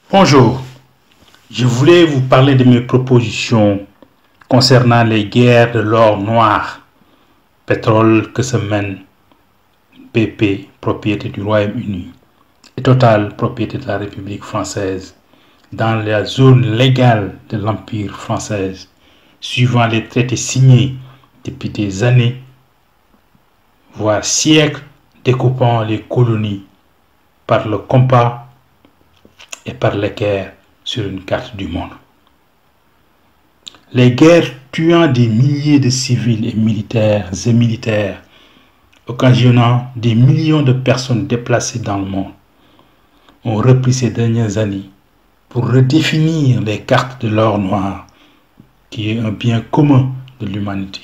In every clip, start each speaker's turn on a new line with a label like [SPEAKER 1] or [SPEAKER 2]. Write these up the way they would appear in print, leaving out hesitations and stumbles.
[SPEAKER 1] Bonjour, je voulais vous parler de mes propositions concernant les guerres de l'or noir, pétrole que se mène BP, propriété du Royaume-Uni, et Total, propriété de la République française, dans la zone légale de l'Empire français, suivant les traités signés depuis des années, voire siècles, découpant les colonies par le compas et par l'équerre sur une carte du monde. Les guerres tuant des milliers de civils et militaires, occasionnant des millions de personnes déplacées dans le monde, ont repris ces dernières années pour redéfinir les cartes de l'or noir, qui est un bien commun de l'humanité,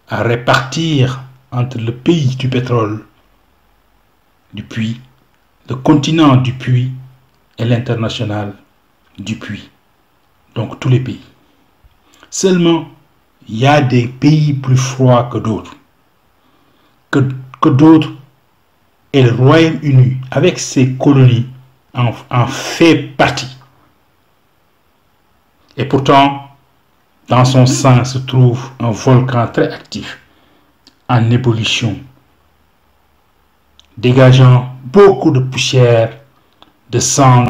[SPEAKER 1] à répartir entre le pays du pétrole, du puits, le continent du puits et l'international du puits, donc tous les pays. Seulement, il y a des pays plus froids que d'autres. Que d'autres, et le Royaume-Uni, avec ses colonies, en fait partie. Et pourtant, dans son sein se trouve un volcan très actif, en ébullition, dégageant beaucoup de poussière, de sang.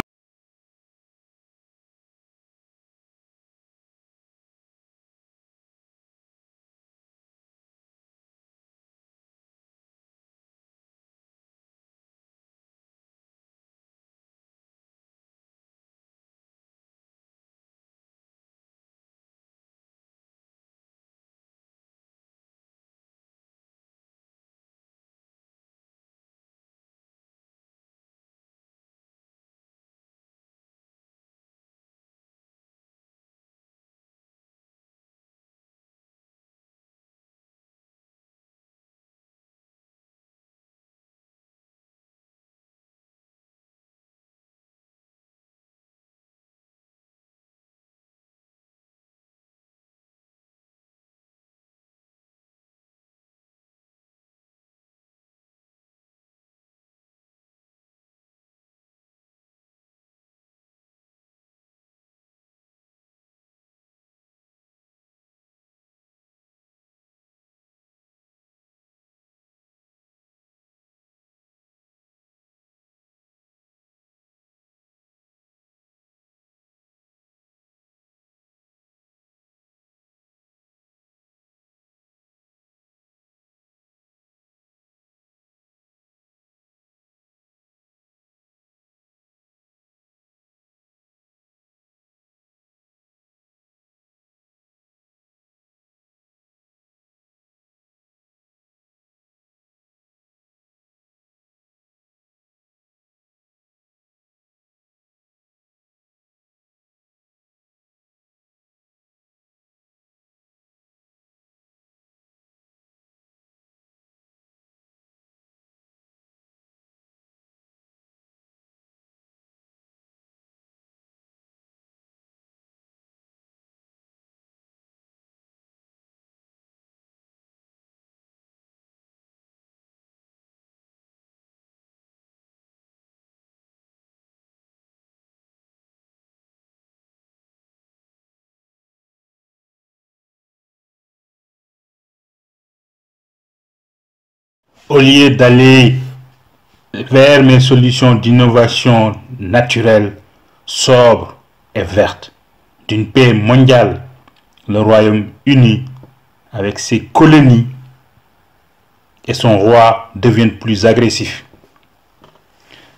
[SPEAKER 1] Au lieu d'aller vers mes solutions d'innovation naturelle, sobre et verte, d'une paix mondiale, le Royaume-Uni, avec ses colonies et son roi, deviennent plus agressifs.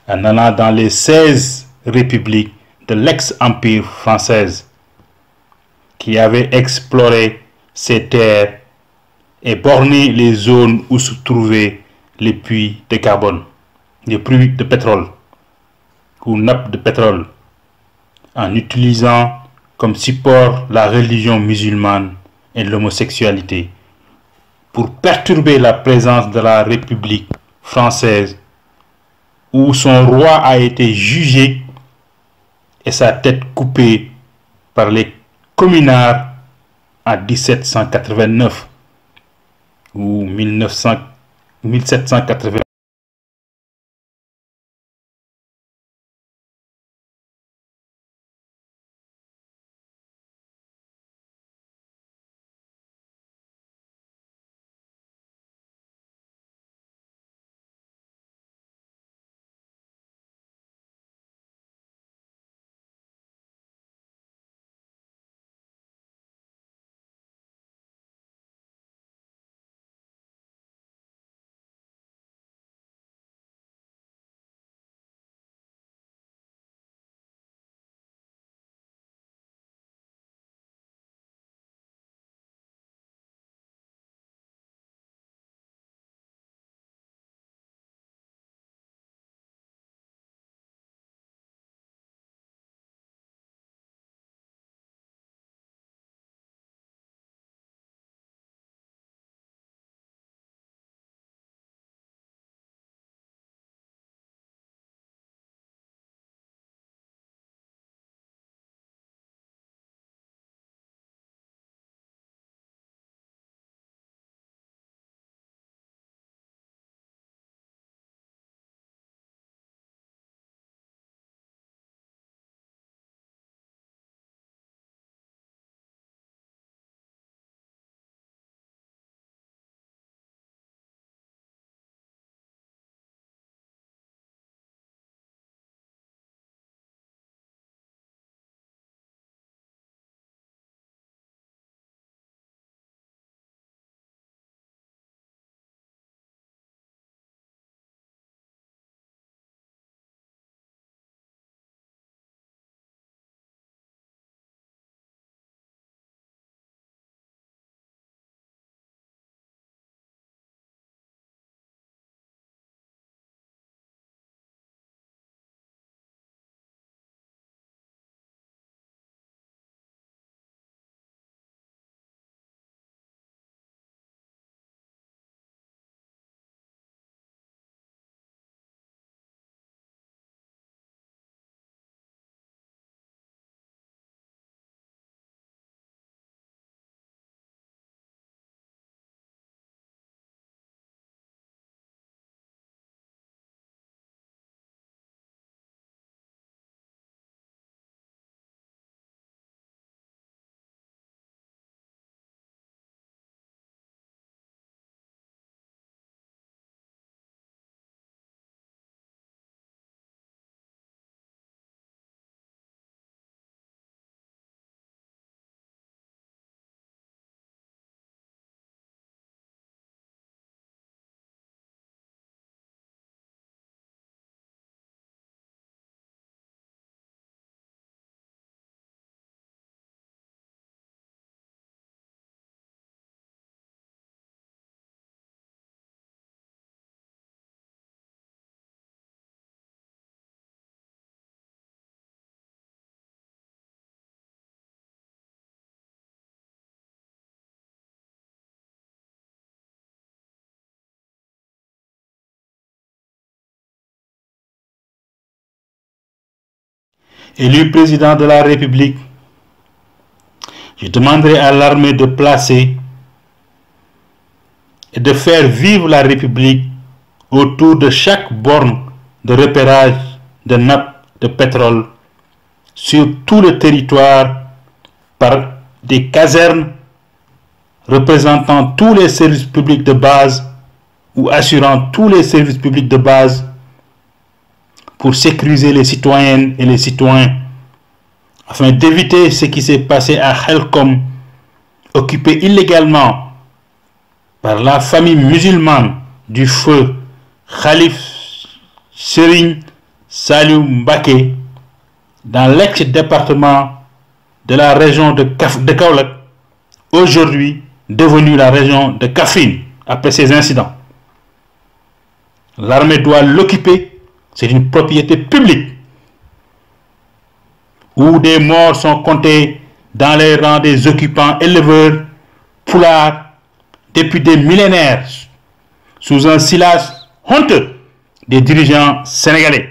[SPEAKER 1] En allant dans les 16 républiques de l'ex-empire française, qui avaient exploré ces terres et borné les zones où se trouvaient les puits de carbone, les puits de pétrole ou nappes de pétrole, en utilisant comme support la religion musulmane et l'homosexualité pour perturber la présence de la République française, où son roi a été jugé et sa tête coupée par les communards en 1789 ou 1780. élu président de la République, je demanderai à l'armée de placer et de faire vivre la République autour de chaque borne de repérage de nappes de pétrole sur tout le territoire par des casernes représentant tous les services publics de base ou assurant tous les services publics de base pour sécuriser les citoyennes et les citoyens afin d'éviter ce qui s'est passé à Khelcom, occupé illégalement par la famille musulmane du feu Khalif Serigne Saliou Mbacké dans l'ex-département de la région de Kaolack, aujourd'hui devenue la région de Kaffrine après ces incidents. L'armée doit l'occuper, c'est une propriété publique où des morts sont comptés dans les rangs des occupants éleveurs poulards depuis des millénaires sous un silence honteux des dirigeants sénégalais.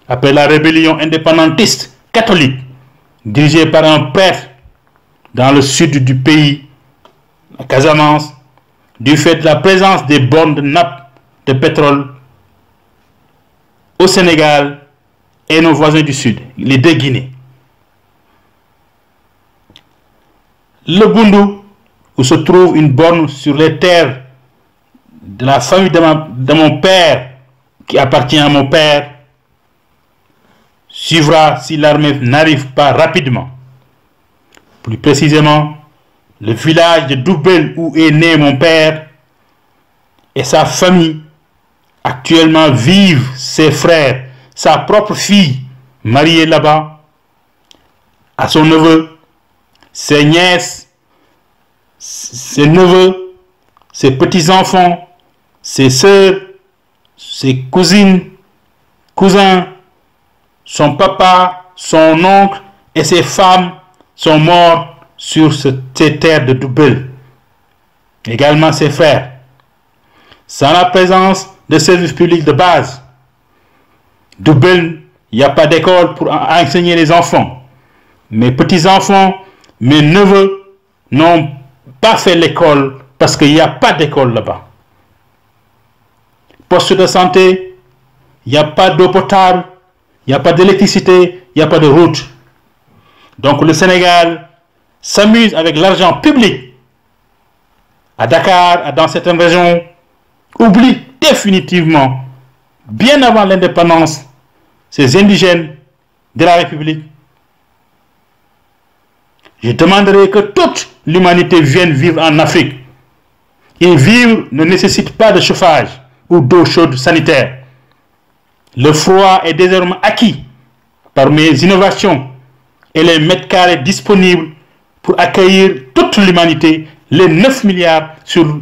[SPEAKER 1] Après la rébellion indépendantiste catholique dirigée par un prêtre dans le sud du pays, la Casamance, du fait de la présence des bornes de nappes de pétrole au Sénégal et nos voisins du sud, les deux Guinées. Le Bundu, où se trouve une borne sur les terres de la famille de mon père, qui appartient à mon père, suivra si l'armée n'arrive pas rapidement. Plus précisément, le village de Doubel où est né mon père et sa famille. Actuellement vivent ses frères, sa propre fille mariée là-bas, à son neveu, ses nièces, ses neveux, ses petits-enfants, ses sœurs, ses cousines, cousins, son papa, son oncle et ses femmes sont morts sur ces terres de Doubel. Également ses frères. Sans la présence de services publics de base, Doubel, il n'y a pas d'école pour enseigner les enfants. Mes petits-enfants, mes neveux n'ont pas fait l'école parce qu'il n'y a pas d'école là-bas. Poste de santé, il n'y a pas d'eau potable, il n'y a pas d'électricité, il n'y a pas de route. Donc le Sénégal s'amuse avec l'argent public à Dakar, dans certaines régions, oublie définitivement, bien avant l'indépendance, ces indigènes de la République. Je demanderai que toute l'humanité vienne vivre en Afrique. Et vivre ne nécessite pas de chauffage ou d'eau chaude sanitaire. Le froid est désormais acquis par mes innovations et les mètres carrés disponibles pour accueillir toute l'humanité, les 9 milliards sur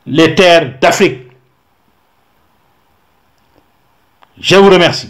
[SPEAKER 1] les terres d'Afrique. Je vous remercie.